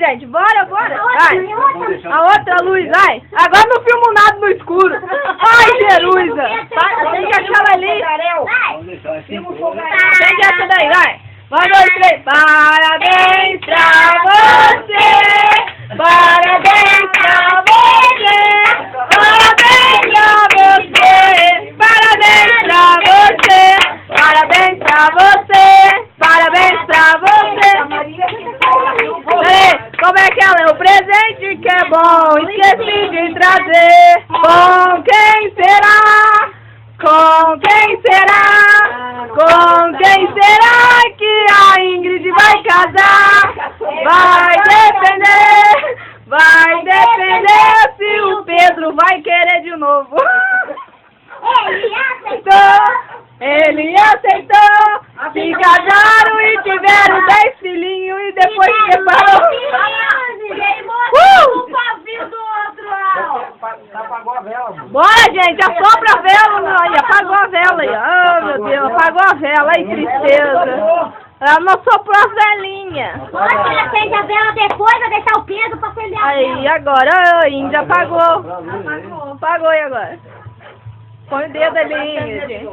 gente. Bora. Vai. A outra luz, vai. Agora não filmo nada no escuro. Ai, Jerusa. Acende aquela ali. Acende essa daí, vai. 1, 2, 3. Parabéns pra você. Parabéns pra você. Parabéns pra você. Parabéns pra você. Parabéns pra você. Peraí, como é que ela é? O presente que é bom, esqueci de trazer. Com quem será? Com quem será? Com quem será que a Ingrid vai casar? Vai depender se o Pedro vai querer de novo. Ele aceitou, se casaram e tiveram 10 filhinhos e depois se separou. O pavio do outro lado. Apagou a vela, mano. Bora, gente, assopra a vela aí, apagou a vela aí. Oh, meu Deus, apagou a vela, ai, tristeza. Ela não soprou as velinhas. Pode acende a vela depois, vai deixar o Pedro pra acender a vela. Aí, agora, a Índia apagou. Apagou e agora? Põe o dedo ali, Ingrid.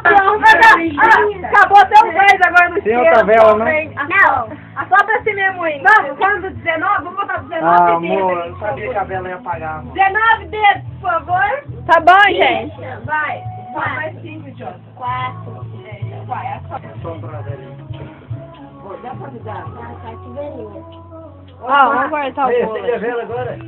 Acabou até o 10 agora no Tem outra vela, né? Não, assopra assim mesmo aí. Não, quando 19, vamos botar 19 Ah, dedos. amor, eu sabia que a vela ia apagar. 19 dedos, por favor. Tá bom, gente? Vai. Mais 5, idiota. 4. Vai, Sopra a velinha. ó, vamos cortar o bolo. Acende a vela agora.